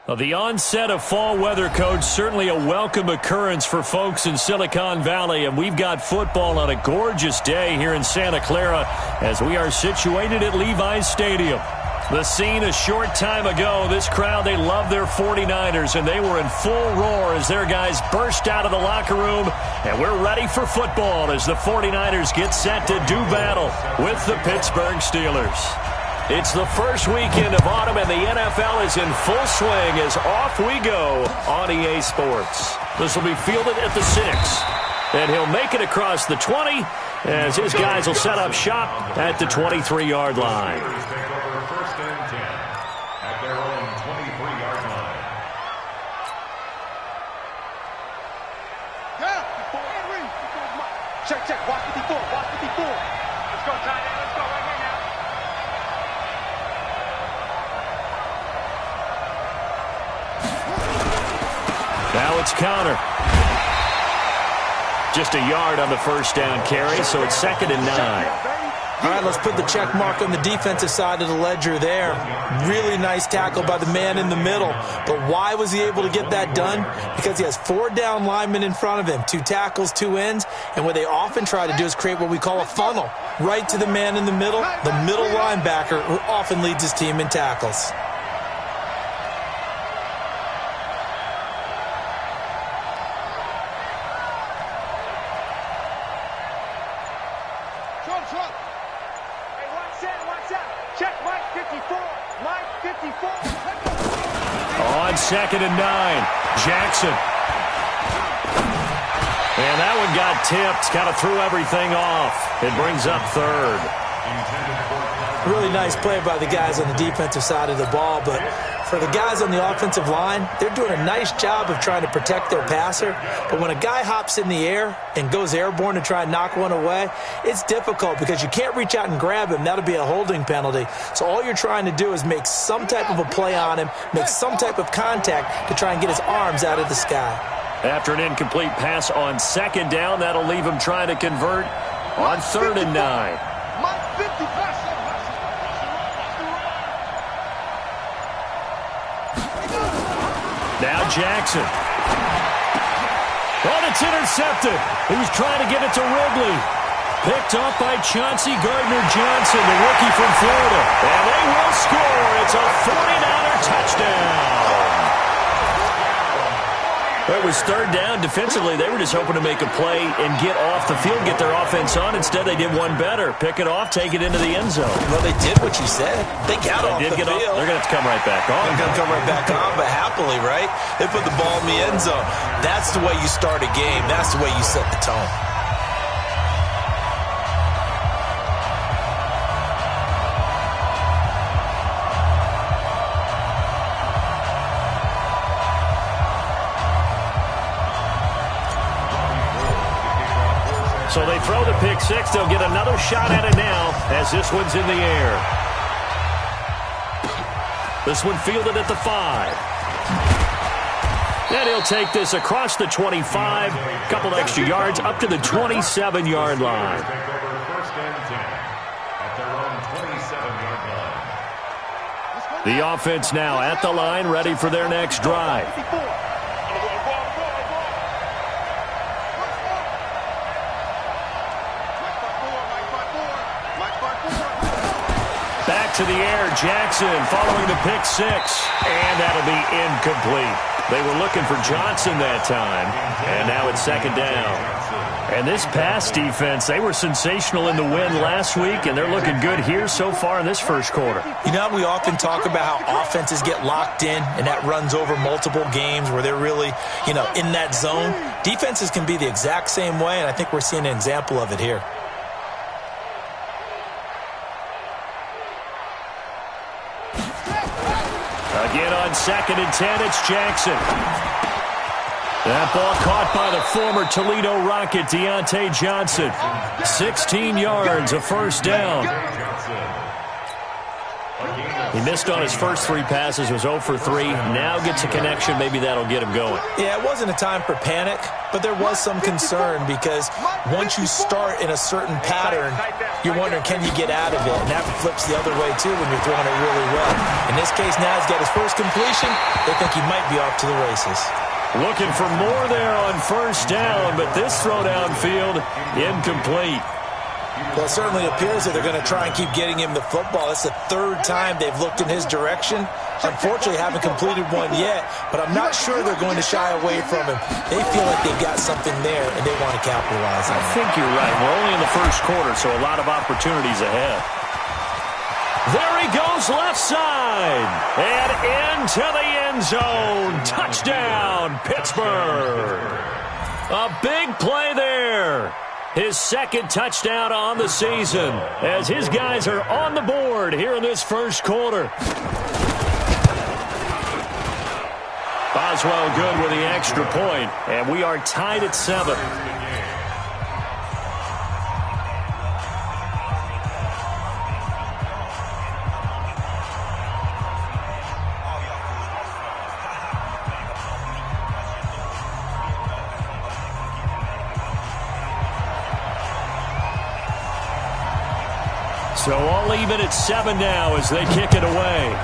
Well, the onset of fall weather, Coach, certainly a welcome occurrence for folks in Silicon Valley, and we've got football on a gorgeous day here in Santa Clara as we are situated at Levi's Stadium. The scene a short time ago, this crowd, they love their 49ers, and they were in full roar as their guys burst out of the locker room, and we're ready for football as the 49ers get set to do battle with the Pittsburgh Steelers. It's the first weekend of autumn, and the NFL is in full swing as off we go on EA Sports. This will be fielded at the 6, and he'll make it across the 20 as his guys will set up shop at the 23-yard line. Check, watch 54, watch 54. Let's go, tight end, let's go right here now. Now it's counter. Just a yard on the first down carry, so it's 2nd and 9. All right, let's put the check mark on the defensive side of the ledger there. Really nice tackle by the man in the middle. But why was he able to get that done? Because he has 4 down linemen in front of him, 2 tackles, 2 ends. And what they often try to do is create what we call a funnel. Right to the man in the middle linebacker, who often leads his team in tackles. On 2nd and 9, Jackson. And that one got tipped, kind of threw everything off. It brings up 3rd. Really nice play by the guys on the defensive side of the ball, but for the guys on the offensive line, they're doing a nice job of trying to protect their passer. But when a guy hops in the air and goes airborne to try and knock one away, it's difficult because you can't reach out and grab him. That'll be a holding penalty. So all you're trying to do is make some type of a play on him, make some type of contact to try and get his arms out of the sky. After an incomplete pass on 2nd down, that'll leave him trying to convert on 3rd and 9. Now Jackson. Oh, it's intercepted. He was trying to get it to Wrigley. Picked off by Chauncey Gardner-Johnson, the rookie from Florida. And they will score. It's a 49er touchdown. It was 3rd down. Defensively, they were just hoping to make a play and get off the field, get their offense on. Instead, they did one better. Pick it off, take it into the end zone. Well, they did what you said. They got off the field. They're going to have to come right back on. They're going to come right back on, but happily, right? They put the ball in the end zone. That's the way you start a game. That's the way you set the tone. So they throw the pick 6. They'll get another shot at it now as this one's in the air. This one fielded at the 5. And he'll take this across the 25. A couple extra yards up to the 27-yard line. The offense now at the line, ready for their next drive. Back to the air, Jackson following the pick 6, and that'll be incomplete. They were looking for Johnson that time, and now it's 2nd down. And this pass defense, they were sensational in the win last week, and they're looking good here so far in this first quarter. You know, we often talk about how offenses get locked in, and that runs over multiple games where they're really, in that zone. Defenses can be the exact same way, and I think we're seeing an example of it here. Again on 2nd and 10, it's Jackson. That ball caught by the former Toledo Rocket, Deontay Johnson. 16 yards, a first down. He missed on his first 3 passes, was 0 for 3. Now gets a connection. Maybe that'll get him going. Yeah, it wasn't a time for panic, but there was some concern because once you start in a certain pattern, you're wondering, can you get out of it? And that flips the other way, too, when you're throwing it really well. In this case, now he's got his first completion. They think he might be off to the races. Looking for more there on first down, but this throw downfield, incomplete. Well, it certainly appears that they're going to try and keep getting him the football. That's the 3rd time they've looked in his direction. Unfortunately, haven't completed one yet, but I'm not sure they're going to shy away from him. They feel like they've got something there, and they want to capitalize on it. I think you're right. We're only in the first quarter, so a lot of opportunities ahead. There he goes left side, and into the end zone. Touchdown, Pittsburgh. A big play there. His 2nd touchdown on the season as his guys are on the board here in this first quarter. Boswell good with the extra point, and we are tied at 7. So all even at 7 now as they kick it away.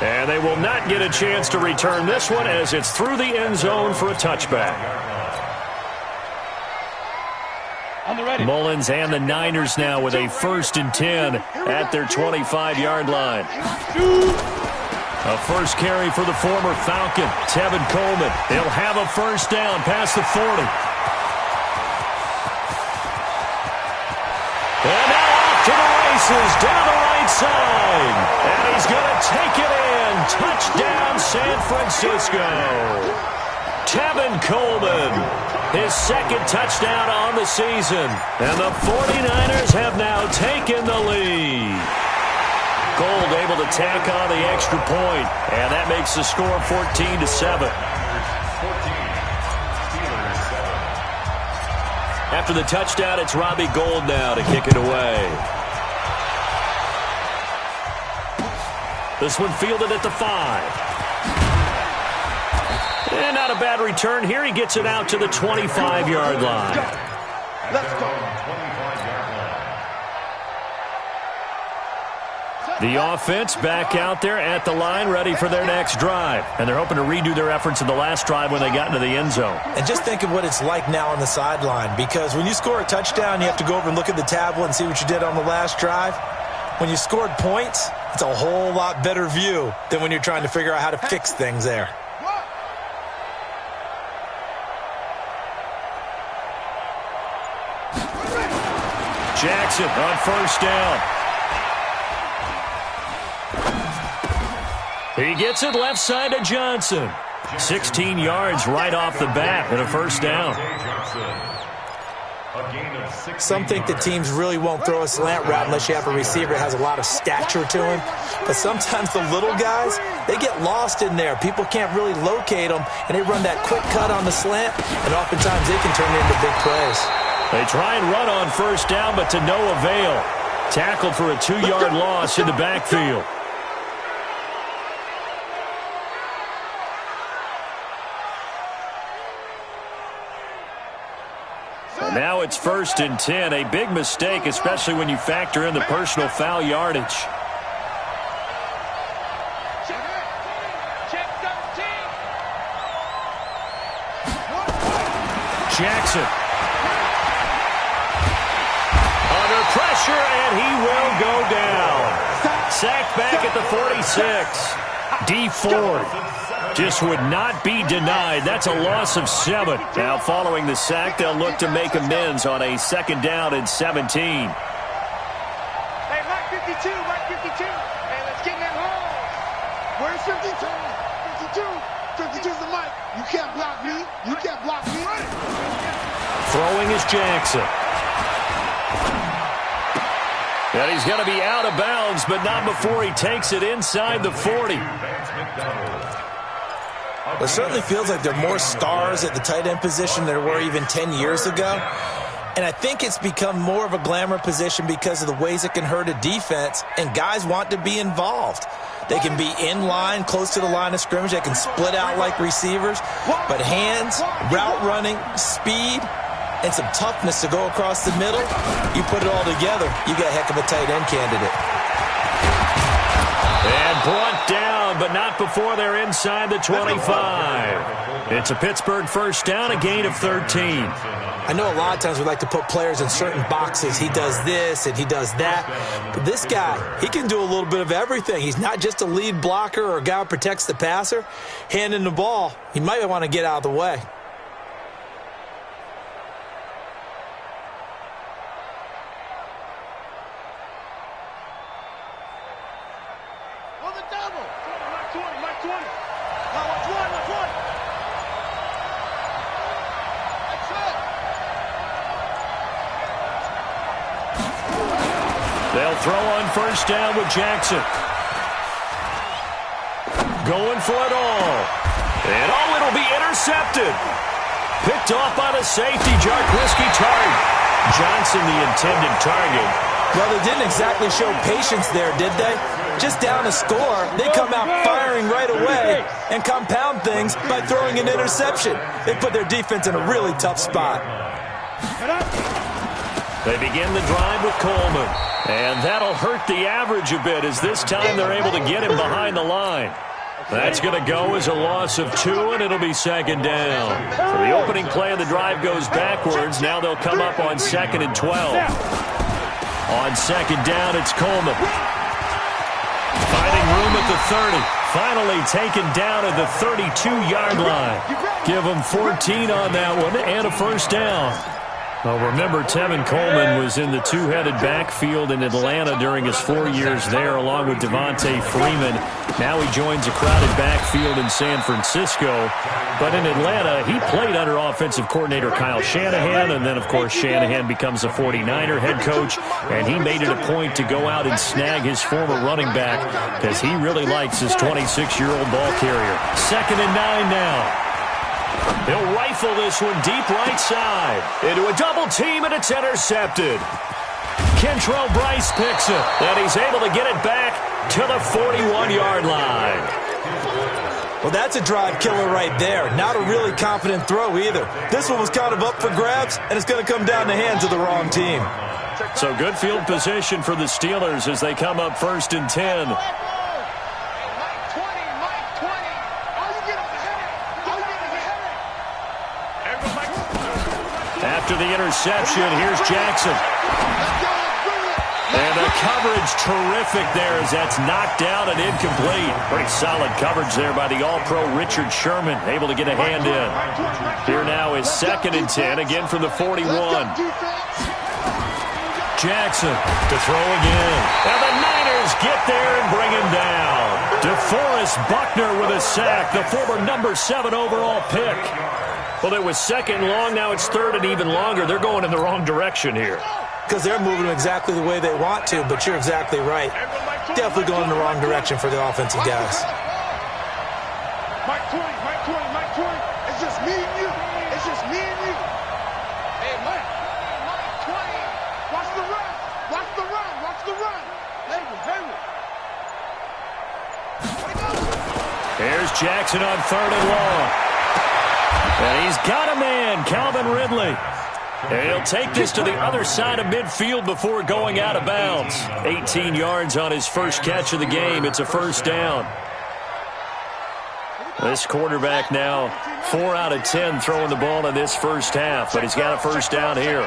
And they will not get a chance to return this one as it's through the end zone for a touchback. Mullins and the Niners now with a 1st and 10 at their 25-yard line. A first carry for the former Falcon, Tevin Coleman. He'll have a first down past the 40. And now off to the races, down the right side. And he's going to take it in. Touchdown, San Francisco. Tevin Coleman, his 2nd touchdown on the season. And the 49ers have now taken the lead. Gold able to tack on the extra point. And that makes the score 14-7. After the touchdown, it's Robbie Gould now to kick it away. This one fielded at the 5. And not a bad return here. He gets it out to the 25-yard line. Let's go. The offense back out there at the line, ready for their next drive. And they're hoping to redo their efforts in the last drive when they got into the end zone. And just think of what it's like now on the sideline, because when you score a touchdown, you have to go over and look at the tablet and see what you did on the last drive. When you scored points, it's a whole lot better view than when you're trying to figure out how to fix things there. Jackson on first down. He gets it left side to Johnson. 16 yards right off the bat and a first down. Some think that teams really won't throw a slant route unless you have a receiver that has a lot of stature to him. But sometimes the little guys, they get lost in there. People can't really locate them, and they run that quick cut on the slant, and oftentimes they can turn it into big plays. They try and run on first down, but to no avail. Tackled for a 2-yard loss in the backfield. Now it's 1st and 10. A big mistake, especially when you factor in the personal foul yardage. Jackson. Under pressure, and he will go down. Sacked back at the 46. D Ford just would not be denied. That's a loss of 7. Now following the sack, they'll look to make amends on a 2nd down and 17. Hey, Mike 52, Mike 52. Hey, let's get in that hole. Where's 52? 52. 52's the mic. You can't block me. You can't block me. Throwing is Jackson. And he's going to be out of bounds, but not before he takes it inside the 40. It certainly feels like there are more stars at the tight end position than there were even 10 years ago. And I think it's become more of a glamour position because of the ways it can hurt a defense, and guys want to be involved. They can be in line, close to the line of scrimmage. They can split out like receivers. But hands, route running, speed, and some toughness to go across the middle, you put it all together, you got a heck of a tight end candidate. And brought down, but not before they're inside the 25. It's a Pittsburgh first down, a gain of 13. I know a lot of times we like to put players in certain boxes. He does this and he does that. But this guy, he can do a little bit of everything. He's not just a lead blocker or a guy who protects the passer. Handing the ball, he might want to get out of the way. They'll throw on first down with Jackson. Going for it all. And it'll be intercepted. Picked off by the safety, Jarkowski target. Johnson the intended target. Well, they didn't exactly show patience there, did they? Just down a score, they come out firing right away and compound things by throwing an interception. They put their defense in a really tough spot. They begin the drive with Coleman. And that'll hurt the average a bit as this time they're able to get him behind the line. That's going to go as a loss of 2, and it'll be second down. So the opening play of the drive goes backwards. Now they'll come up on 2nd and 12. On second down, it's Coleman. Finding room at the 30. Finally taken down at the 32-yard line. Give them 14 on that one and a first down. Well, remember, Tevin Coleman was in the two-headed backfield in Atlanta during his 4 years there, along with Devontae Freeman. Now he joins a crowded backfield in San Francisco. But in Atlanta, he played under offensive coordinator Kyle Shanahan, and then, of course, Shanahan becomes a 49er head coach, and he made it a point to go out and snag his former running back because he really likes his 26-year-old ball carrier. 2nd and 9 now. They'll rifle this one deep right side. Into a double team, and it's intercepted. Kentrell Bryce picks it, and he's able to get it back to the 41-yard line. Well, that's a drive killer right there. Not a really confident throw either. This one was kind of up for grabs, and it's going to come down the hands of the wrong team. So good field position for the Steelers as they come up 1st and 10. After the interception, here's Jackson. And the coverage terrific there as that's knocked down and incomplete. Pretty solid coverage there by the All-Pro Richard Sherman, able to get a hand in. Here now is 2nd and 10, again from the 41. Jackson to throw again. And the Niners get there and bring him down. DeForest Buckner with a sack, the former number 7 overall pick. Well, it was 2nd long, now it's 3rd and even longer. They're going in the wrong direction here. Because they're moving exactly the way they want to, but you're exactly right. Definitely going in the wrong direction for the offensive guys. Mike 20, Mike 20. It's just me and you. It's just me and you. Hey, Mike 20. Watch the run. Watch the run. Watch the run. Here's Jackson on 3rd and long. And he's got a man, Calvin Ridley. And he'll take this to the other side of midfield before going out of bounds. 18 yards on his first catch of the game. It's a first down. This quarterback now 4 out of 10 throwing the ball in this first half, but he's got a first down here.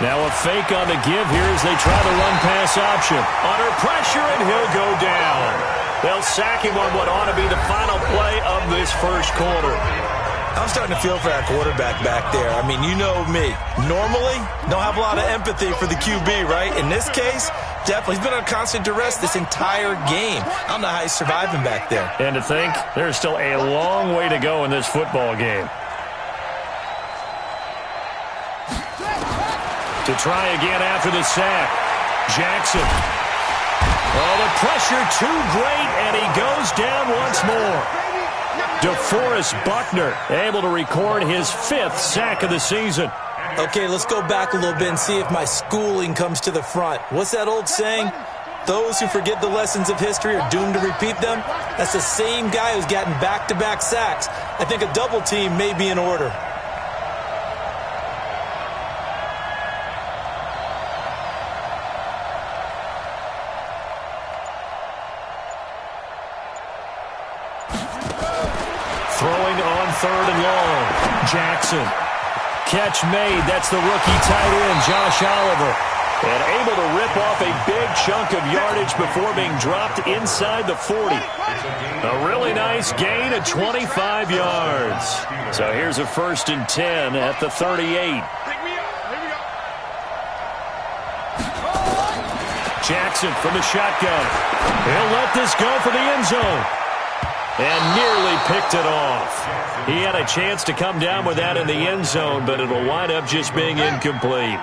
Now a fake on the give here as they try the run-pass option. Under pressure, and he'll go down. They'll sack him on what ought to be the final play of this first quarter. I'm starting to feel for that quarterback back there. I mean, you know me. Normally, don't have a lot of empathy for the QB, right? In this case, definitely. He's been on constant duress this entire game. I don't know how he's surviving back there. And to think, there's still a long way to go in this football game. To try again after the sack. Jackson. Oh, the pressure too great, and he goes down once more. DeForest Buckner able to record his 5th sack of the season. Okay, let's go back a little bit and see if my schooling comes to the front. What's that old saying? Those who forget the lessons of history are doomed to repeat them. That's the same guy who's gotten back-to-back sacks. I think a double team may be in order. Throwing on 3rd and long. Jackson. Catch made. That's the rookie tight end, Josh Oliver. And able to rip off a big chunk of yardage before being dropped inside the 40. A really nice gain of 25 yards. So here's a 1st and 10 at the 38. Jackson from the shotgun. He'll let this go for the end zone. And nearly picked it off. He had a chance to come down with that in the end zone, but it'll wind up just being incomplete.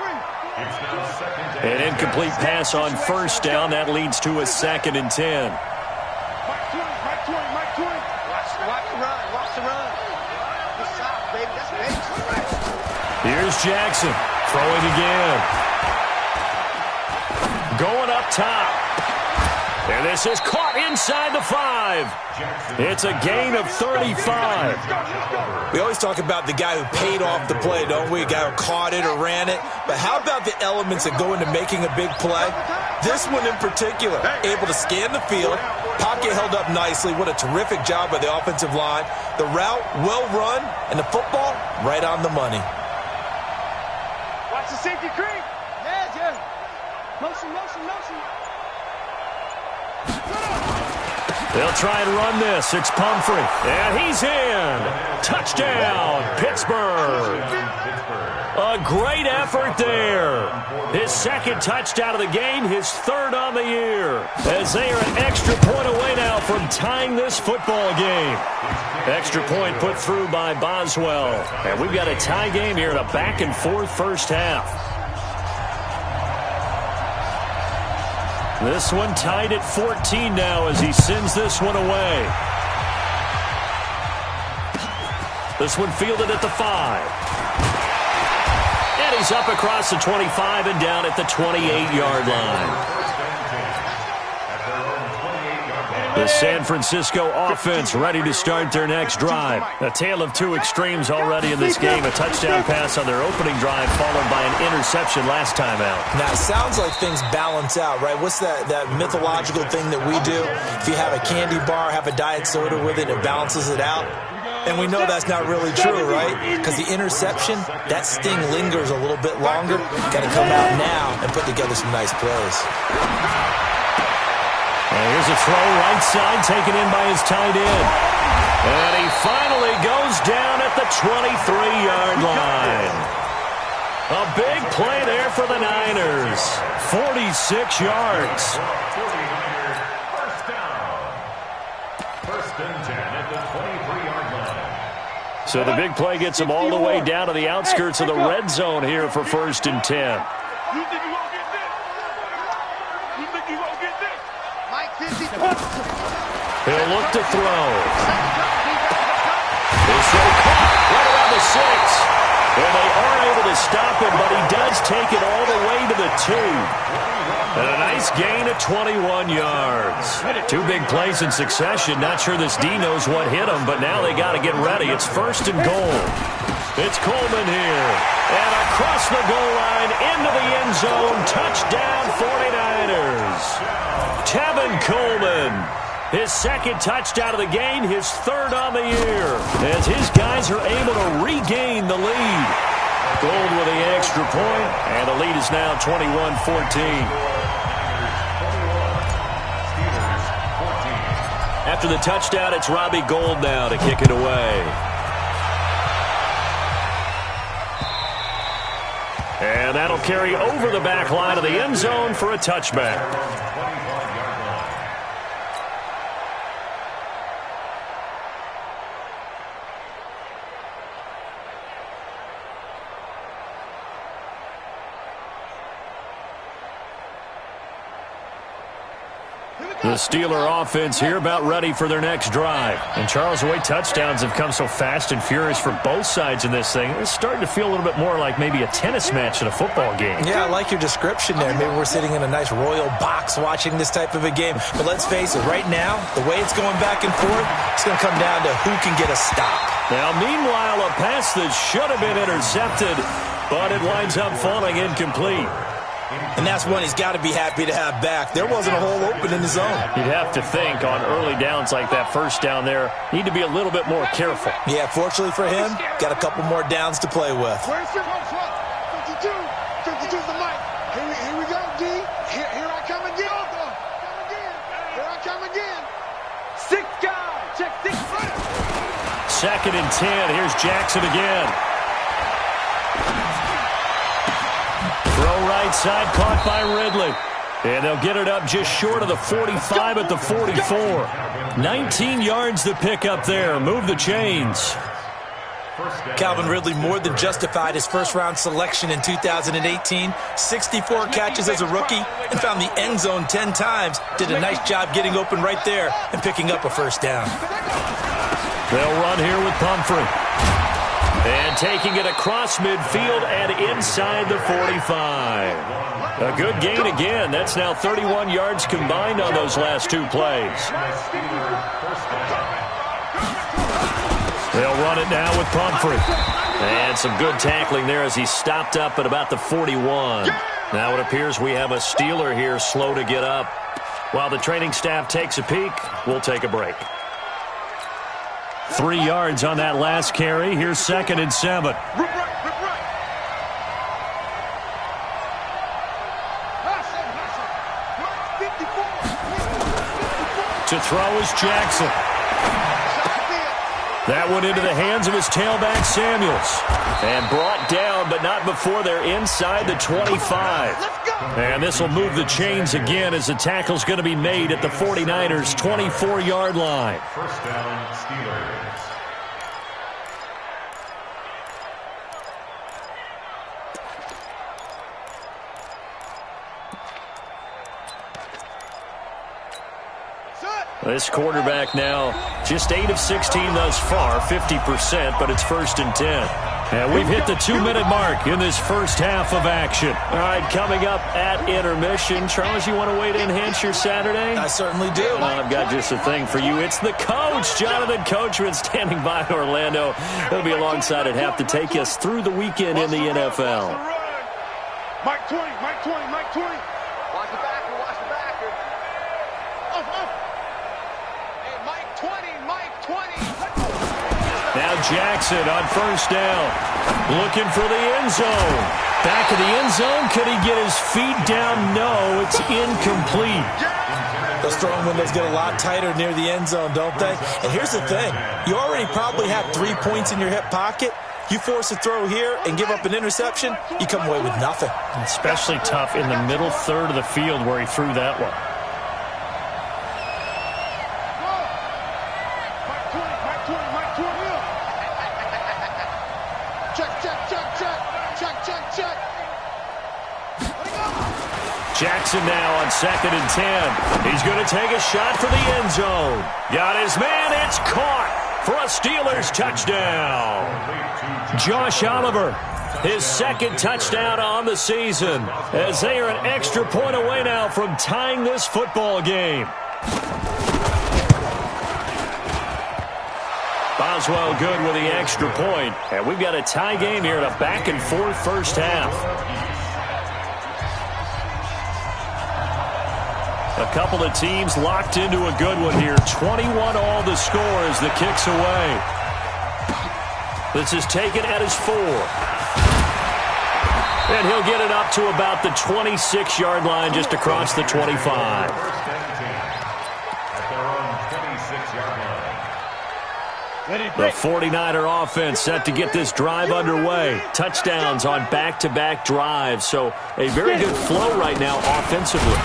An incomplete pass on 1st down. That leads to a 2nd and 10. Watch the run. Good stop, baby. That's big. Here's Jackson throwing again. Going up top. And this is caught inside the 5. It's a gain of 35. We always talk about the guy who paid off the play, don't we? A guy who caught it or ran it. But how about the elements that go into making a big play? This one in particular, able to scan the field. Pocket held up nicely. What a terrific job by the offensive line. The route, well run, and the football, right on the money. Watch the safety creep. Yeah. Motion. They'll try and run this. It's Pumphrey. And he's in. Touchdown, Pittsburgh. A great effort there. His 2nd touchdown of the game, his 3rd on the year. As they are an extra point away now from tying this football game. Extra point put through by Boswell. And we've got a tie game here in a back-and-forth first half. This one tied at 14 now as he sends this one away. This one fielded at the 5. And he's up across the 25 and down at the 28-yard line. The San Francisco offense ready to start their next drive. A tale of 2 extremes already in this game. A touchdown pass on their opening drive followed by an interception last time out. Now, it sounds like things balance out, right? What's that mythological thing that we do? If you have a candy bar, have a diet soda with it, it balances it out. And we know that's not really true, right? Because the interception, that sting lingers a little bit longer. Got to come out now and put together some nice plays. And here's a throw right side taken in by his tight end. And he finally goes down at the 23-yard line. A big play there for the Niners. 46 yards. First and 10 at the 23-yard line. So the big play gets him all the way down to the outskirts of the red zone here for 1st and 10. You think you won't get this? You think you won't get this? Mike 50. He'll look to throw. This throw caught right around the 6. And they aren't able to stop him, but he does take it all the way to the 2. And a nice gain of 21 yards. 2 big plays in succession. Not sure this D knows what hit him, but now they got to get ready. It's 1st and goal. It's Coleman here. And across the goal line into the end zone. Touchdown 49ers. Tevin Coleman. His 2nd touchdown of the game, his 3rd on the year. As his guys are able to regain the lead. Gold with the extra point, and the lead is now 21-14. After the touchdown, it's Robbie Gould now to kick it away. And that'll carry over the back line of the end zone for a touchback. The Steeler offense here about ready for their next drive. And Charles, the way touchdowns have come so fast and furious for both sides in this thing, it's starting to feel a little bit more like maybe a tennis match in a football game. Yeah, I like your description there. Maybe we're sitting in a nice royal box watching this type of a game. But let's face it, right now, the way it's going back and forth, it's going to come down to who can get a stop. Now, meanwhile, a pass that should have been intercepted, but it winds up falling incomplete. And that's one he's got to be happy to have back. There wasn't a hole open in the zone. You'd have to think on early downs like that, first down there, need to be a little bit more careful. Yeah, fortunately for him, got a couple more downs to play with. Where's your 52? 52's the mic. Here we go, D. Here I come again. Here I come again. 6 guys. Check 6. Second and 10. Here's Jackson again. Throw right side, caught by Ridley. And they'll get it up just short of the 45 at the 44. 19 yards to pick up there. Move the chains. Calvin Ridley more than justified his first-round selection in 2018. 64 catches as a rookie and found the end zone 10 times. Did a nice job getting open right there and picking up a first down. They'll run here with Pumphrey. And taking it across midfield and inside the 45. A good gain again. That's now 31 yards combined on those last 2 plays. They'll run it now with Pumphrey. And some good tackling there as he stopped up at about the 41. Now it appears we have a Steeler here slow to get up. While the training staff takes a peek, we'll take a break. 3 yards on that last carry. Here's 2nd and 7. To throw is Jackson. That went into the hands of his tailback, Samuels. And brought down, but not before they're inside the 25. And this will move the chains again as the tackle's going to be made at the 49ers' 24-yard line. First down, Steelers. This quarterback now just 8 of 16 thus far, 50%, but it's 1st and 10. And we've hit the 2-minute mark in this first half of action. All right, coming up at intermission. Charles, you want to wait to enhance your Saturday? I certainly do. Well, I've got just a thing for you. It's the coach, Jonathan Coachman, standing by in Orlando. He'll be alongside at half to take us through the weekend in the NFL. Mike 20, Mike 20, Mike 20. Watch the backer, watch the backer. Hey, Mike 20, Mike 20. Now Jackson on first down, looking for the end zone. Back of the end zone, could he get his feet down? No, it's incomplete. Those throwing windows get a lot tighter near the end zone, don't they? And here's the thing. You already probably have 3 points in your hip pocket. You force a throw here and give up an interception, you come away with nothing. Especially tough in the middle third of the field where he threw that one. Jackson now on 2nd and 10. He's going to take a shot for the end zone. Got his man. It's caught for a Steelers touchdown. Josh Oliver, his 2nd touchdown on the season, as they are an extra point away now from tying this football game. Boswell good with the extra point. And we've got a tie game here in a back-and-forth first half. A couple of teams locked into a good one here. 21 all the score as the kick's away. This is taken at his 4. And he'll get it up to about the 26-yard line just across the 25. The 49er offense set to get this drive underway. Touchdowns on back-to-back drives. So a very good flow right now offensively.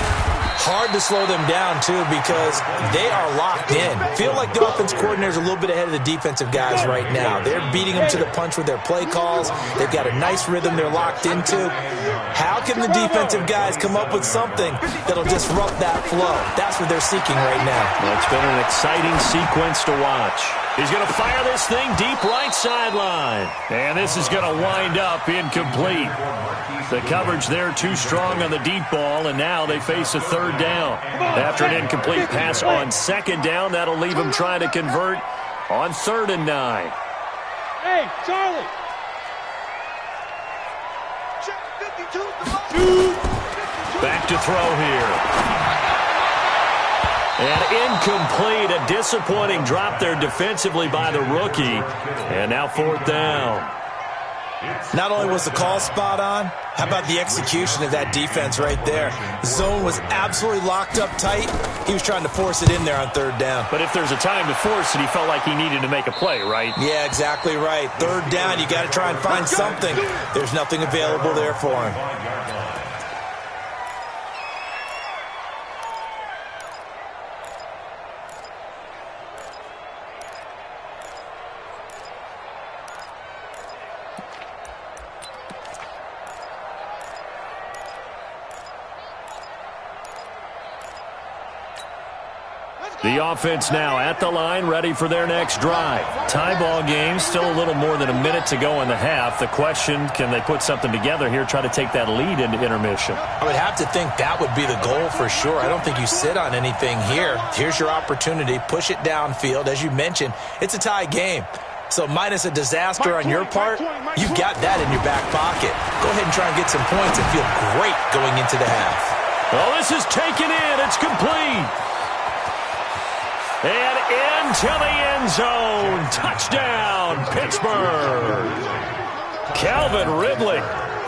Hard to slow them down, too, because they are locked in. Feel like the offense coordinator is a little bit ahead of the defensive guys right now. They're beating them to the punch with their play calls. They've got a nice rhythm they're locked into. How can the defensive guys come up with something that'll disrupt that flow? That's what they're seeking right now. Well, it's been an exciting sequence to watch. He's going to fire this thing deep right sideline. And this is going to wind up incomplete. The coverage there too strong on the deep ball, and now they face a third down. After an incomplete pass on second down, that'll leave them trying to convert on 3rd and 9. Hey, Charlie. Back to throw here. And incomplete, a disappointing drop there defensively by the rookie. And now 4th down. Not only was the call spot on, how about the execution of that defense right there? The zone was absolutely locked up tight. He was trying to force it in there on 3rd down. But if there's a time to force it, he felt like he needed to make a play, right? Yeah, exactly right. 3rd down, you got to try and find something. There's nothing available there for him. The offense now at the line, ready for their next drive. Tie ball game, still a little more than a minute to go in the half. The question, can they put something together here, try to take that lead into intermission? I would have to think that would be the goal for sure. I don't think you sit on anything here. Here's your opportunity. Push it downfield. As you mentioned, it's a tie game. So minus a disaster on your part, you've got that in your back pocket. Go ahead and try and get some points and feel great going into the half. Well, this is taken in. It's complete. And into the end zone. Touchdown, Pittsburgh. Calvin Ridley,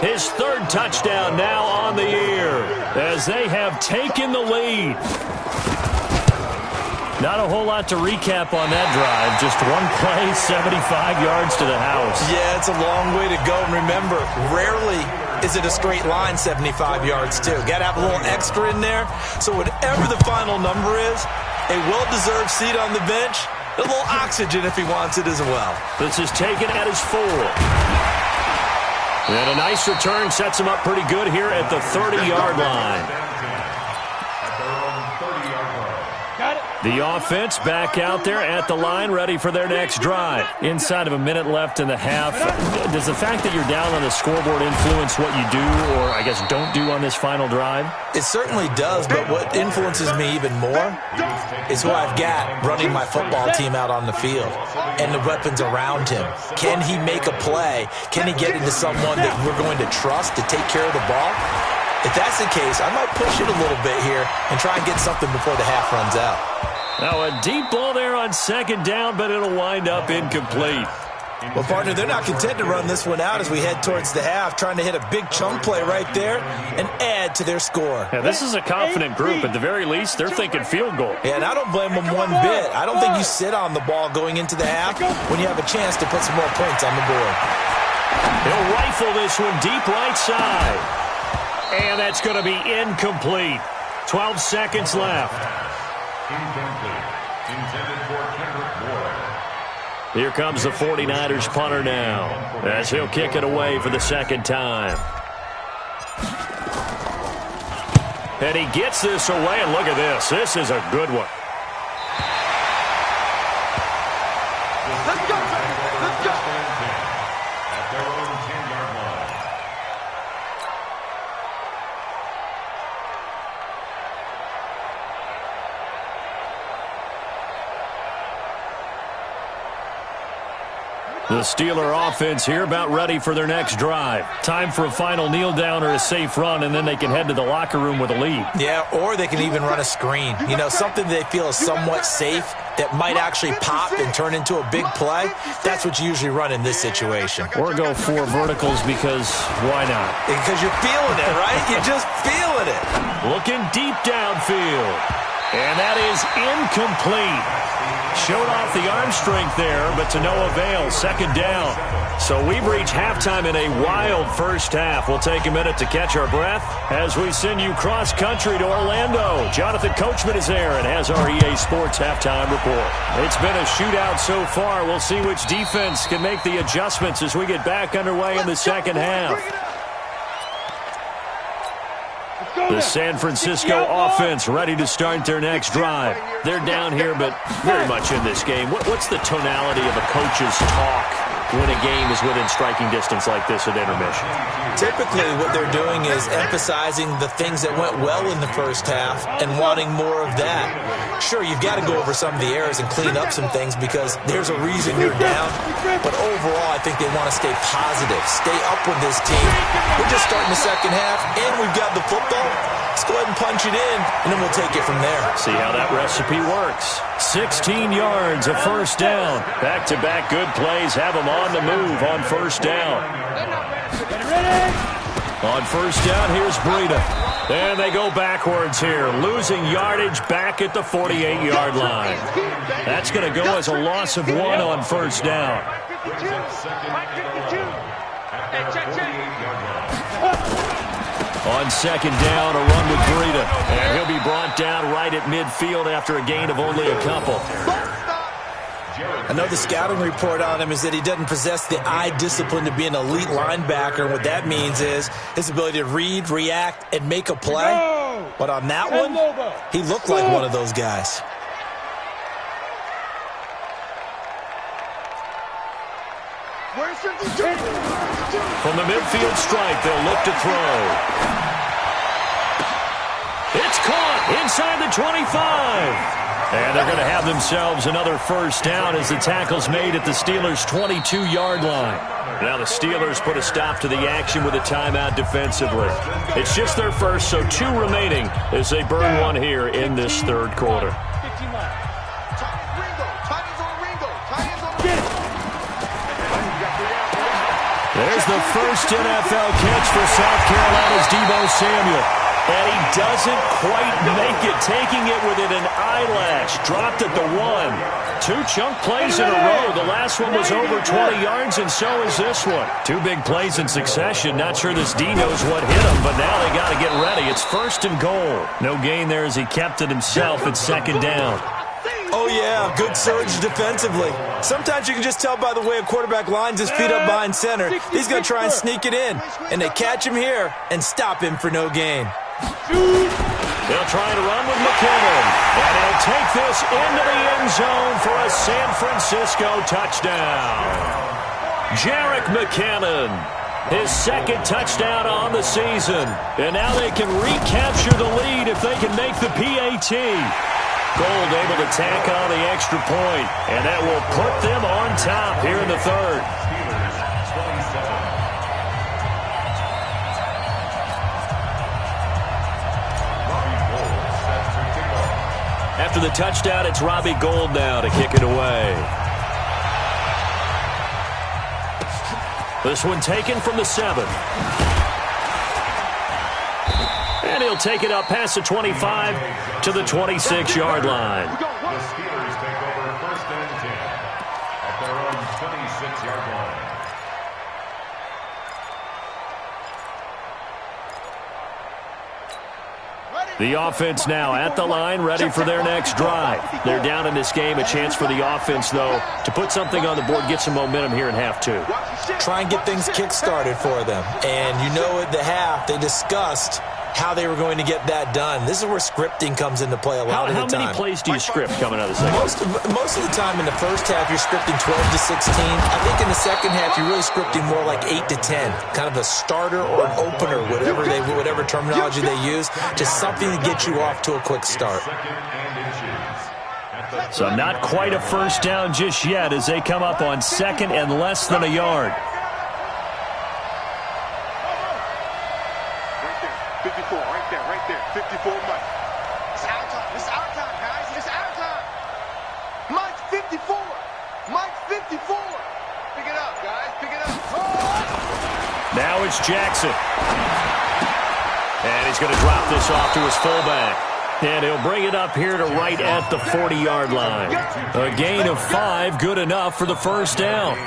his 3rd touchdown now on the year as they have taken the lead. Not a whole lot to recap on that drive. Just one play, 75 yards to the house. Yeah, it's a long way to go. And remember, rarely is it a straight line 75 yards, too. Got to have a little extra in there. So whatever the final number is, a well-deserved seat on the bench, a little oxygen if he wants it as well. This is taken at his 4. And a nice return sets him up pretty good here at the 30-yard line. The offense back out there at the line, ready for their next drive. Inside of a minute left in the half, does the fact that you're down on the scoreboard influence what you do, or I guess don't do on this final drive? It certainly does, but what influences me even more is who I've got running my football team out on the field and the weapons around him. Can he make a play? Can he get into someone that we're going to trust to take care of the ball? If that's the case, I might push it a little bit here and try and get something before the half runs out. Now a deep ball there on 2nd down, but it'll wind up incomplete. Well, partner, they're not content to run this one out as we head towards the half, trying to hit a big chunk play right there and add to their score. Yeah, this is a confident group. At the very least, they're thinking field goal. Yeah, and I don't blame them one bit. I don't think you sit on the ball going into the half when you have a chance to put some more points on the board. He'll rifle this one deep right side. And that's going to be incomplete. 12 seconds left. Incomplete. Intended for Kendrick Boyd. Here comes the 49ers punter now as he'll kick it away for the 2nd time. And he gets this away, and look at this. This is a good one. Let's go. Let's go. At their own 10-yard line. The Steeler offense here about ready for their next drive. Time for a final kneel down or a safe run, and then they can head to the locker room with a lead. Yeah, or they can even run a screen. You know, something they feel is somewhat safe that might actually pop and turn into a big play. That's what you usually run in this situation. Or go 4 verticals because why not? Because you're feeling it, right? You're just feeling it. Looking deep downfield. And that is incomplete. Showed off the arm strength there, but to no avail. Second down. So we've reached halftime in a wild first half. We'll take a minute to catch our breath as we send you cross-country to Orlando. Jonathan Coachman is there and has our EA Sports halftime report. It's been a shootout so far. We'll see which defense can make the adjustments as we get back underway in the second half. The San Francisco offense ready to start their next drive. They're down here, but very much in this game. What's the tonality of a coach's talk when a game is within striking distance like this at intermission? Typically, what they're doing is emphasizing the things that went well in the first half and wanting more of that. Sure, you've got to go over some of the errors and clean up some things because there's a reason you're down. But overall, I think they want to stay positive, stay up with this team. We're just starting the second half, and we've got the football. Let's go ahead and punch it in, and then we'll take it from there. See how that recipe works. 16 yards, a first down. Back-to-back good plays have them on the move on first down. On first down, here's Breida. And they go backwards here, losing yardage back at the 48-yard line. That's going to go as a loss of 1 on first down. On second down, a run with Breida. And he'll be brought down right at midfield after a gain of only a couple. I know the scouting report on him is that he doesn't possess the eye discipline to be an elite linebacker. What that means is his ability to read, react, and make a play. But on that one, he looked like one of those guys. From the midfield stripe, they'll look to throw. It's caught inside the 25. And they're going to have themselves another first down as the tackle's made at the Steelers' 22-yard line. Now the Steelers put a stop to the action with a timeout defensively. It's just their first, so 2 remaining as they burn one here in this third quarter. There's the first NFL catch for South Carolina's Deebo Samuel. And he doesn't quite make it, taking it within an eyelash. Dropped at the 1. 2 chunk plays in a row. The last one was over 20 yards, and so is this one. 2 big plays in succession. Not sure this D knows what hit him, but now they got to get ready. It's first and goal. No gain there as he kept it himself at second down. Oh, yeah, good surge defensively. Sometimes you can just tell by the way a quarterback lines his feet up behind center. He's going to try and sneak it in, and they catch him here and stop him for no gain. They'll try to run with McKinnon, and he'll take this into the end zone for a San Francisco touchdown. Jerick McKinnon, his second touchdown on the season, and now they can recapture the lead if they can make the PAT. Gold able to tack on the extra point, and that will put them on top here in the third. After the touchdown, it's Robbie Gould now to kick it away. This one taken from the 7. And he'll take it up past the 25 to the 26-yard line. The Steelers take over first and 10 at their own 26-yard line. The offense now at the line, ready for their next drive. They're down in this game. A chance for the offense, though, to put something on the board, get some momentum here in half 2. Try and get things kick-started for them. And you know at the half, they discussed how they were going to get that done. This is where scripting comes into play a lot of the time. How many plays do you script coming out of the second? Most of the time in the first half, you're scripting 12 to 16. I think in the second half, you're really scripting more like 8 to 10. Kind of a starter or an opener, whatever terminology they use, just something to get you off to a quick start. So not quite a first down just yet as they come up on second and less than a yard. 54, right there. 54 Mike. It's our time. It's our time, guys. It's our time. Mike's 54. Mike's 54. Pick it up, guys. Pick it up. Now it's Jackson. And he's going to drop this off to his fullback. And he'll bring it up here to right at the 40-yard line. A gain of 5, good enough for the first down.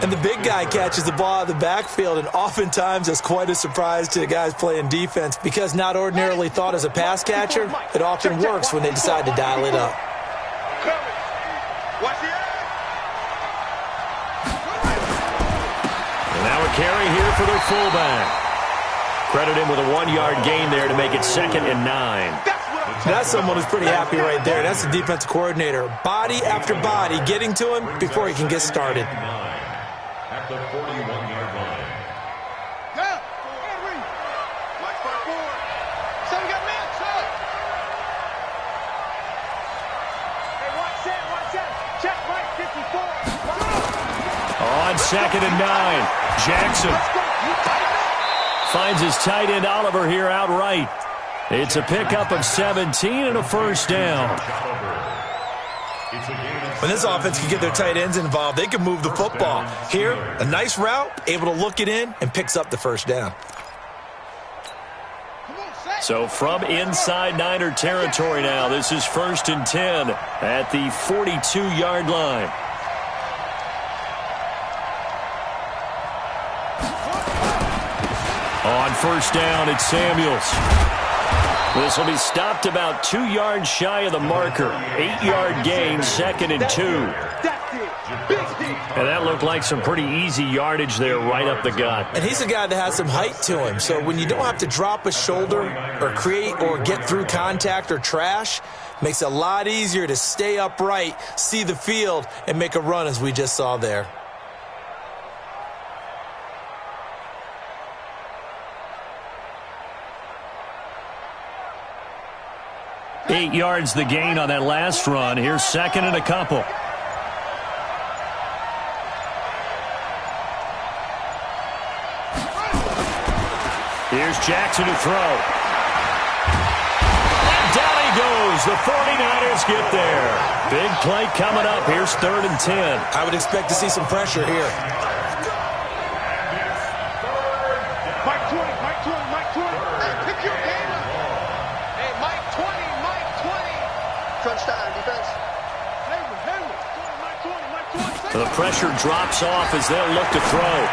And the big guy catches the ball out of the backfield, and oftentimes that's quite a surprise to the guys playing defense because not ordinarily thought as a pass catcher, it often works when they decide to dial it up. And now a carry here for their fullback. Credit him with a 1-yard gain there to make it 2nd and 9. That's someone who's pretty happy right there. That's the defensive coordinator. Body after body getting to him before he can get started. At the 41-yard line. On 2nd and 9, Jackson finds his tight end Oliver here outright. It's a pickup of 17 and a first down. When this offense can get their tight ends involved, they can move the football. Here, a nice route, able to look it in, and picks up the first down. So from inside Niner territory now, this is 1st and 10 at the 42-yard line. On first down, it's Samuels. This will be stopped about 2 yards shy of the marker. 8-yard gain, 2nd and 2. And that looked like some pretty easy yardage there right up the gut. And he's a guy that has some height to him. So when you don't have to drop a shoulder or create or get through contact or trash, makes it a lot easier to stay upright, see the field, and make a run as we just saw there. Eight yards the gain on that last run. Here's 2nd and a couple. Here's Jackson to throw. And down he goes. The 49ers get there. Big play coming up. Here's 3rd and 10. I would expect to see some pressure here. Mike 20, Mike 20, Mike 20. Hey, pick your game up. Hey, Mike 20, Mike 20. Touchdown, defense. Mike 20, Mike 20. The pressure drops off as they'll look to throw.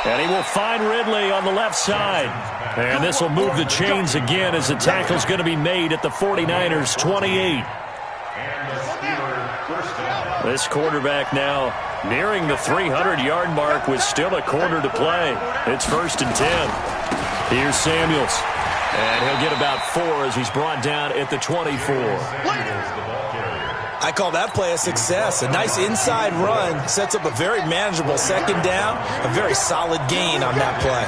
And he will find Ridley on the left side. And this will move the chains again as the tackle's going to be made at the 49ers' 28. This quarterback now nearing the 300-yard mark with still a quarter to play. It's 1st and 10. Here's Samuels. And he'll get about 4 as he's brought down at the 24. I call that play a success. A nice inside run sets up a very manageable 2nd down, a very solid gain on that play.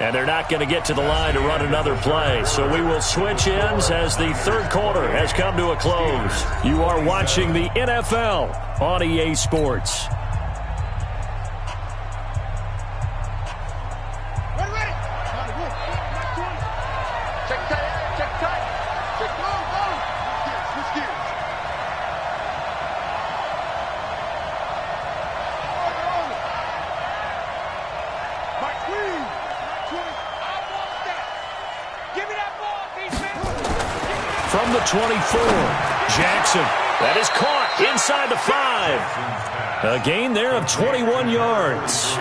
And they're not going to get to the line to run another play. So we will switch ends as the 3rd quarter has come to a close. You are watching the NFL on EA Sports. From the 24, Jackson. That is caught inside the 5. A gain there of 21 yards.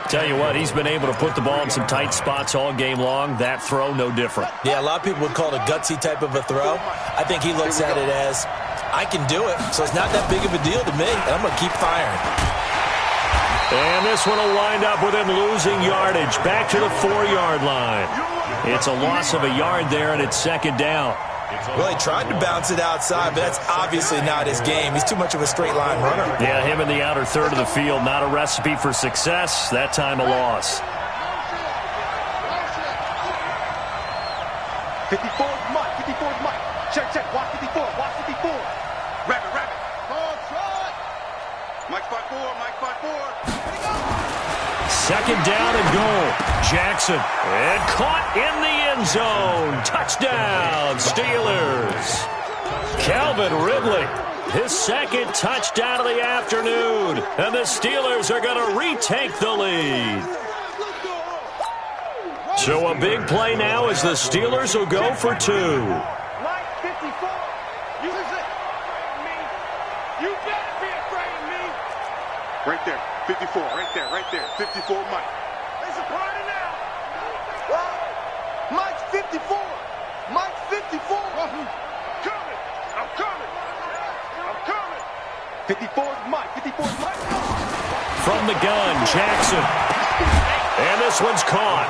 Tell you what, he's been able to put the ball in some tight spots all game long. That throw, no different. Yeah, a lot of people would call it a gutsy type of a throw. I think he looks at it as, I can do it, so it's not that big of a deal to me, and I'm going to keep firing. And this one will wind up with him losing yardage back to the 4-yard line. It's a loss of a yard there, and it's 2nd down. Well, he tried to bounce it outside, but that's obviously not his game. He's too much of a straight-line runner. Yeah, him in the outer third of the field, not a recipe for success. That time a loss. 54 Mike, 54 Mike. Check, watch 54, watch 54. Rabbit. Ball shot. Mike 5-4, Mike 5-4. 2nd down and goal. Jackson. And caught in the end zone. Touchdown, Steelers. Calvin Ridley his second touchdown of the afternoon. And the Steelers are going to retake the lead. So a big play now as the Steelers will go for 2. Mike 54. You better be afraid of me. Right there. 54. Right there. 54 Mike. It's a party now. Mike's 54. Mike's 54. I'm coming. 54's Mike. 54's Mike. From the gun, Jackson. And this one's caught.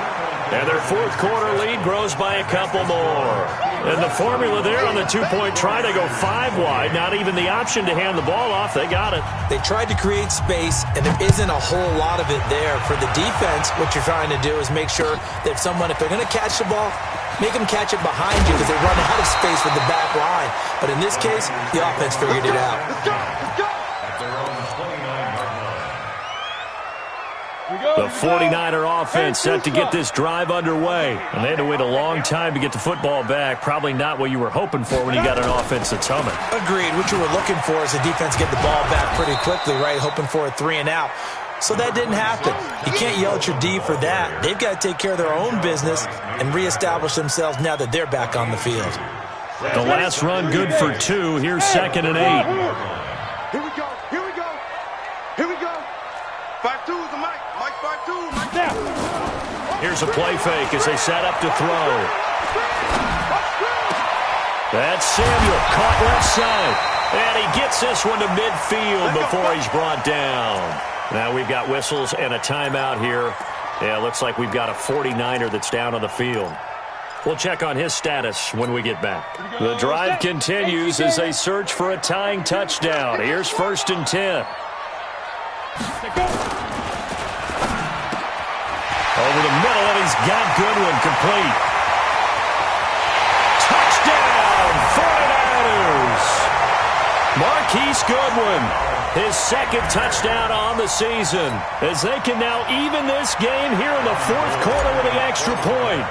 And their fourth quarter lead grows by a couple more. And the formula there on the two-point try to go 5 wide. Not even the option to hand the ball off. They got it. They tried to create space, and there isn't a whole lot of it there. For the defense, what you're trying to do is make sure that if they're going to catch the ball, make them catch it behind you because they run out of space with the back line. But in this case, the offense figured it out. Let's go. The 49er offense set to get this drive underway. And they had to wait a long time to get the football back. Probably not what you were hoping for when you got an offense that's humming. Agreed. What you were looking for is the defense get the ball back pretty quickly, right? Hoping for a 3 and out. So that didn't happen. You can't yell at your D for that. They've got to take care of their own business and reestablish themselves now that they're back on the field. The last run good for 2. Here's 2nd and 8. Here we go. 5-2 is the Mike. Mike 5-2. Mike down. Here's a play fake as they set up to throw. That's Samuel, caught left side. And he gets this one to midfield before he's brought down. Now we've got whistles and a timeout here. Yeah, looks like we've got a 49er that's down on the field. We'll check on his status when we get back. The drive continues as they search for a tying touchdown. Here's 1st and 10. Over the middle, and he's got Goodwin complete. Touchdown, 49ers! Marquise Goodwin, his 2nd touchdown on the season, as they can now even this game here in the 4th quarter with an extra point.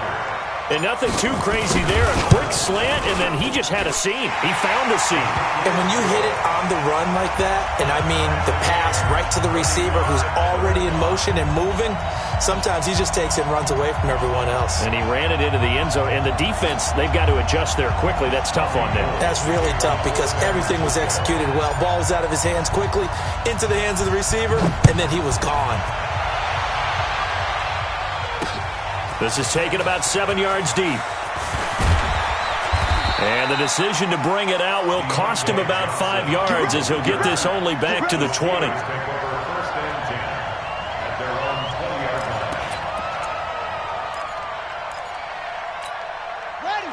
And nothing too crazy there. A quick slant, and then he just had a seam. He found a seam. And when you hit it on the run like that, and I mean the pass right to the receiver who's already in motion and moving, sometimes he just takes it and runs away from everyone else. And he ran it into the end zone. And the defense, they've got to adjust there quickly. That's tough on them. That's really tough because everything was executed well. Ball was out of his hands quickly, into the hands of the receiver, and then he was gone. This is taken about 7 yards deep. And the decision to bring it out will cost him about 5 yards as he'll get this only back to the 20.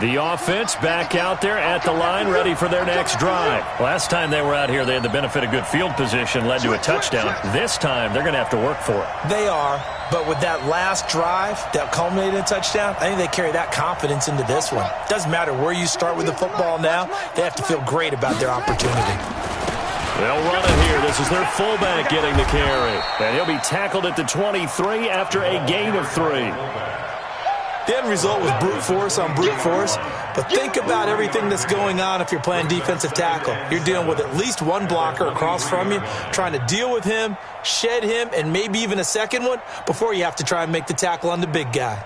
The offense back out there at the line, ready for their next drive. Last time they were out here, they had the benefit of good field position, led to a touchdown. This time, they're going to have to work for it. They are, but with that last drive that culminated in a touchdown, I think they carry that confidence into this one. Doesn't matter where you start with the football now, they have to feel great about their opportunity. They'll run it here. This is their fullback getting the carry. And he'll be tackled at the 23 after a gain of 3. The end result was brute force on brute force, but think about everything that's going on if you're playing defensive tackle. You're dealing with at least one blocker across from you, trying to deal with him, shed him, and maybe even a second one before you have to try and make the tackle on the big guy.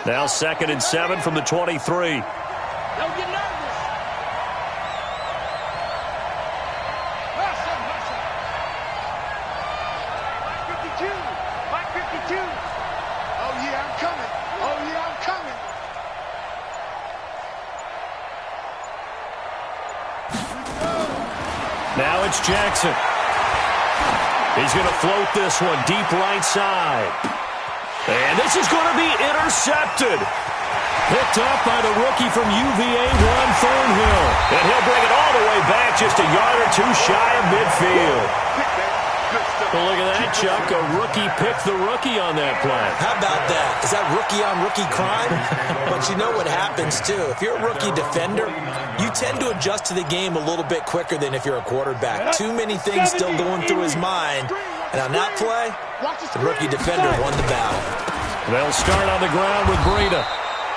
Now 2nd and 7 from the 23. Don't get nervous. Mike 52. Oh, yeah, I'm coming. Now it's Jackson. He's going to float this one deep right side. And this is going to be intercepted. Picked up by the rookie from UVA, Ron Thornhill. And he'll bring it all the way back just a yard or 2 shy of midfield. Well, look at that, Chuck. A rookie picked the rookie on that play. How about that? Is that rookie-on-rookie crime? But you know what happens, too. If you're a rookie defender, you tend to adjust to the game a little bit quicker than if you're a quarterback. Too many things still going through his mind. And on that play, the rookie defender won the battle. They'll start on the ground with Breida.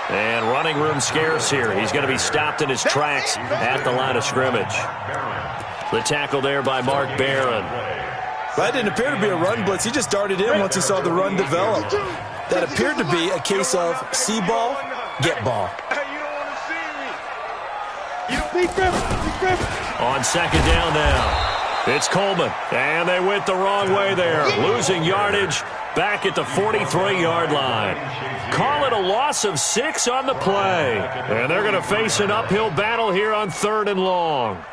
And running room scarce here. He's going to be stopped in his tracks at the line of scrimmage. The tackle there by Mark Barron. That didn't appear to be a run blitz. He just darted in once he saw the run develop. That appeared to be a case of see ball, get ball. On second down now. It's Coleman, and they went the wrong way there. Losing yardage back at the 43-yard line. Call it a loss of 6 on the play. And they're going to face an uphill battle here on 3rd and long.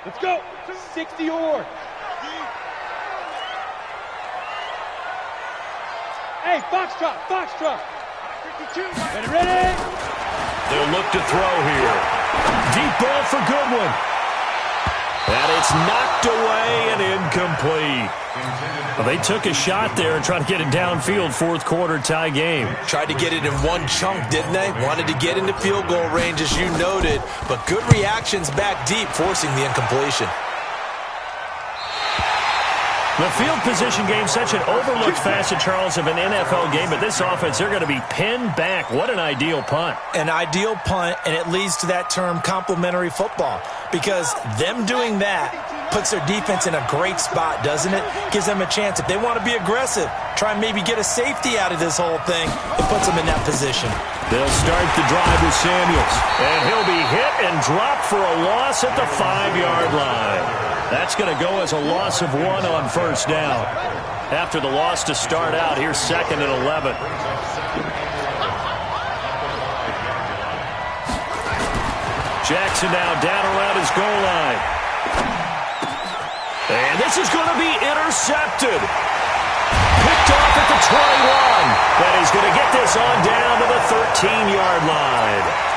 Let's go. 60-yard. Hey, Foxtrot, Foxtrot. Ready? They'll look to throw here. Deep ball for Goodwin. And it's knocked away and incomplete. Well, they took a shot there and tried to get it downfield, 4th quarter tie game. Tried to get it in one chunk, didn't they? Wanted to get into field goal range, as you noted, but good reactions back deep, forcing the incompletion. The field position game, such an overlooked facet, Charles, of an NFL game, but this offense, they're going to be pinned back. What an ideal punt. An ideal punt, and it leads to that term complementary football, because them doing that puts their defense in a great spot, doesn't it? Gives them a chance. If they want to be aggressive, try and maybe get a safety out of this whole thing, it puts them in that position. They'll start the drive with Samuels, and he'll be hit and dropped for a loss at the 5-yard line. That's going to go as a loss of 1 on 1st down. After the loss to start out, here's 2nd and 11. Jackson now down around his goal line. And this is going to be intercepted. Picked off at the 21. And he's going to get this on down to the 13-yard line.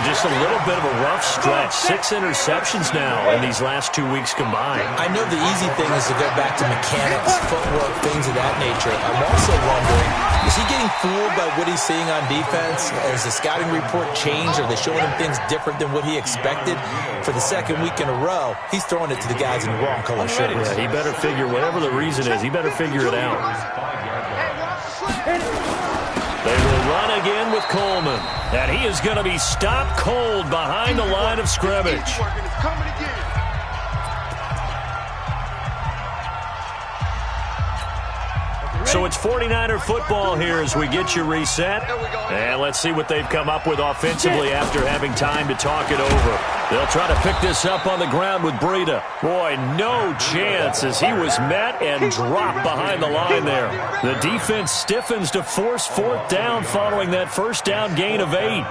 Just a little bit of a rough stretch. 6 interceptions now in these last 2 weeks combined. I know the easy thing is to go back to mechanics, footwork, things of that nature. I'm also wondering, is he getting fooled by what he's seeing on defense? Has the scouting report changed? Are they showing him things different than what he expected? For the 2nd week in a row, he's throwing it to the guys in the wrong color shirts. Yeah, he better figure, whatever the reason is, he better figure it out. They will run again with Coleman. And he is going to be stopped cold behind the line of scrimmage. So it's 49er football here as we get you reset. And let's see what they've come up with offensively after having time to talk it over. They'll try to pick this up on the ground with Breida. Boy, no chance as he was met and dropped behind the line there. The defense stiffens to force 4th down following that 1st down gain of 8.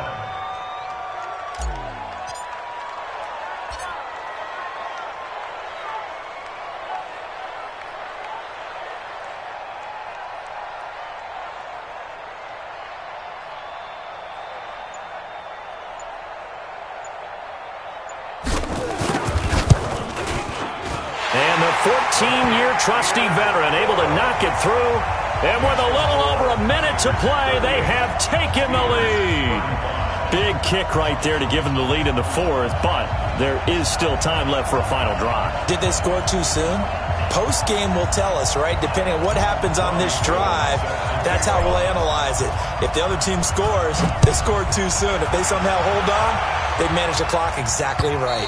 And the 14-year trusty veteran able to knock it through. And with a little over a minute to play, they have taken the lead. Big kick right there to give them the lead in the 4th, but there is still time left for a final drive. Did they score too soon? Post-game will tell us, right? Depending on what happens on this drive, that's how we'll analyze it. If the other team scores, they scored too soon. If they somehow hold on, they manage the clock exactly right.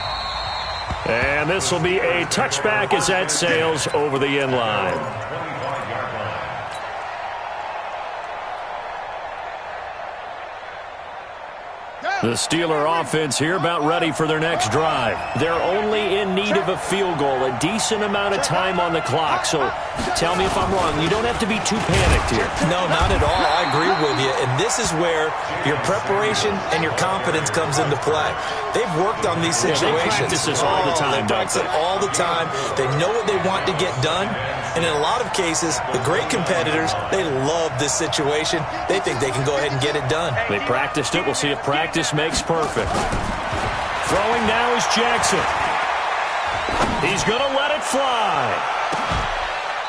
And this will be a touchback as that sails over the end line. The Steeler offense here about ready for their next drive. They're only in need of a field goal, a decent amount of time on the clock. So tell me if I'm wrong. You don't have to be too panicked here. No, not at all. I agree with you. And this is where your preparation and your confidence comes into play. They've worked on these situations. They practice this all the time, They practice it all the time. They know what they want to get done. And in a lot of cases, the great competitors, they love this situation. They think they can go ahead and get it done. They practiced it. We'll see if practice makes perfect. Throwing now is Jackson. He's going to let it fly.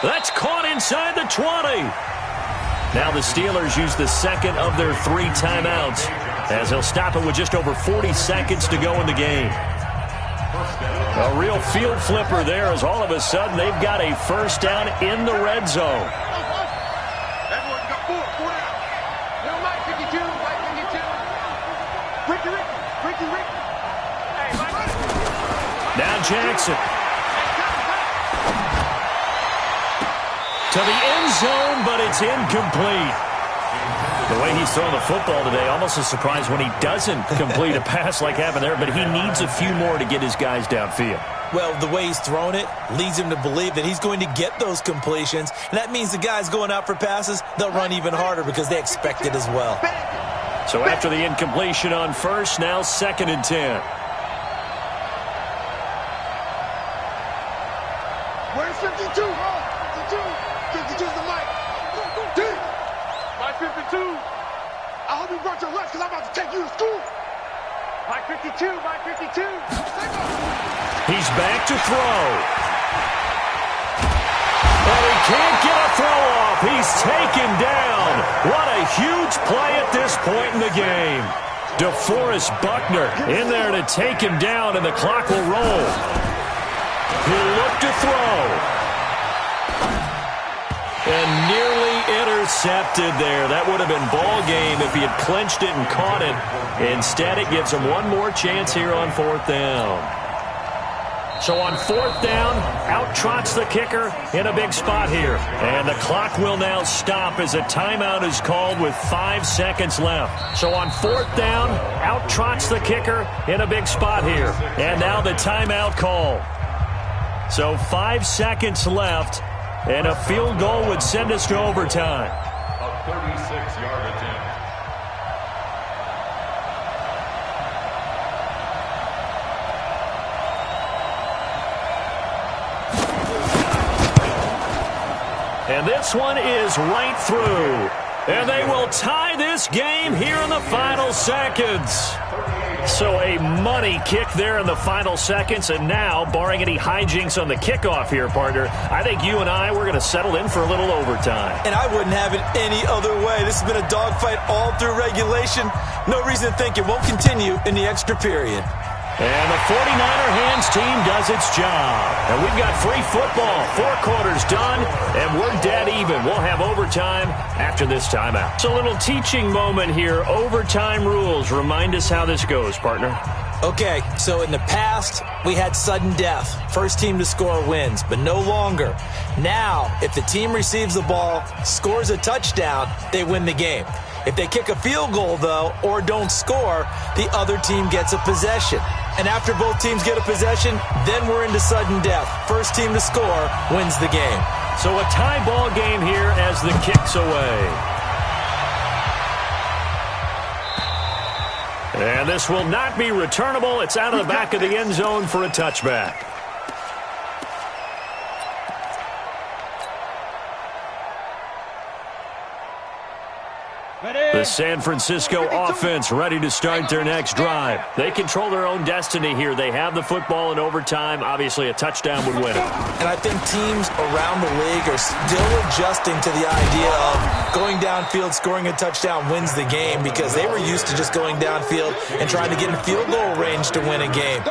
That's caught inside the 20. Now the Steelers use the 2nd of their 3 timeouts as they'll stop it with just over 40 seconds to go in the game. A real field flipper there as all of a sudden they've got a first down in the red zone. Everyone got four down. No, Mike 52, Mike 52. Ricky. Hey, Mike. Now Jackson. To the end zone, but it's incomplete. The way he's throwing the football today, almost a surprise when he doesn't complete a pass like happened there, but he needs a few more to get his guys downfield. Well, the way he's thrown it leads him to believe that he's going to get those completions, and that means the guys going out for passes, they'll run even harder because they expect it as well. So after the incompletion on first, now 2nd and 10. Where's 52? 52's the mic. Mike 52. I hope you brought your lunch because I'm about to take you to school. Mike 52. He's back to throw. But he can't get a throw off. He's taken down. What a huge play at this point in the game. DeForest Buckner in there to take him down, and the clock will roll. He'll look to throw. And nearly intercepted there. That would have been ball game if he had clinched it and caught it. Instead, it gives him one more chance here on 4th down. So on 4th down, out trots the kicker in a big spot here. And the clock will now stop as a timeout is called with 5 seconds left. So on 4th down, out trots the kicker in a big spot here. And now the timeout call. So 5 seconds left. And a field goal would send us to overtime. A 36-yard attempt. And this one is right through. And they will tie this game here in the final seconds. So a money kick there in the final seconds, and now, barring any hijinks on the kickoff here, partner, I think you and I, we're going to settle in for a little overtime. And I wouldn't have it any other way. This has been a dogfight all through regulation. No reason to think it won't continue in the extra period. And the 49er hands team does its job. And we've got free football. 4 quarters done, and we're dead even. We'll have overtime after this timeout. It's a little teaching moment here. Overtime rules. Remind us how this goes, partner. Okay, so in the past, we had sudden death. First team to score wins, but no longer. Now, if the team receives the ball, scores a touchdown, they win the game. If they kick a field goal, though, or don't score, the other team gets a possession. And after both teams get a possession, then we're into sudden death. First team to score wins the game. So a tie ball game here as the kick's away. And this will not be returnable. It's out of the back of the end zone for a touchback. The San Francisco offense ready to start their next drive. They control their own destiny here. They have the football in overtime. Obviously, a touchdown would win it. And I think teams around the league are still adjusting to the idea of going downfield, scoring a touchdown wins the game, because they were used to just going downfield and trying to get in field goal range to win a game.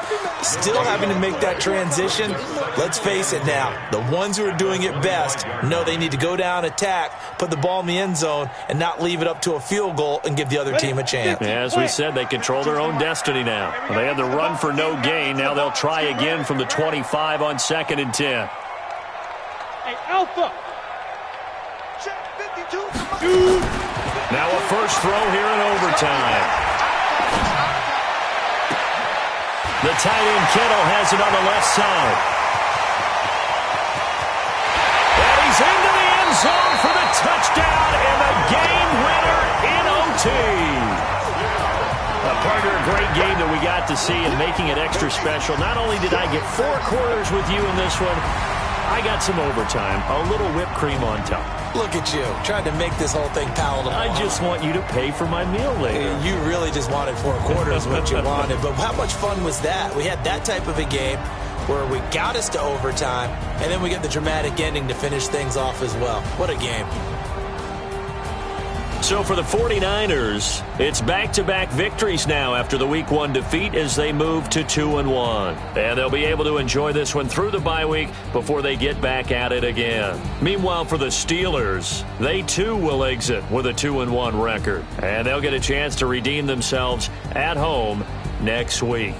Still having to make that transition. Let's face it now, the ones who are doing it best know they need to go down, attack, put the ball in the end zone, and not leave it up to a field goal and give the other team a chance. As we said, they control their own destiny now. They had the run for no gain. Now they'll try again from the 25 on 2nd and 10. Hey, Alpha! Now a first throw here in overtime. The tight end Kittle has it on the left side. And he's into the end zone for the touchdown and the game winner in OT. Partner, a great game that we got to see and making it extra special. Not only did I get 4 quarters with you in this one, I got some overtime, a little whipped cream on top. Look at you, trying to make this whole thing palatable. I just want you to pay for my meal later. You really just wanted 4 quarters what you wanted, but how much fun was that? We had that type of a game where we got us to overtime, and then we get the dramatic ending to finish things off as well. What a game. So for the 49ers, it's back-to-back victories now after the Week 1 defeat as they move to 2-1. And they'll be able to enjoy this one through the bye week before they get back at it again. Meanwhile, for the Steelers, they too will exit with a 2-1 record. And they'll get a chance to redeem themselves at home next week.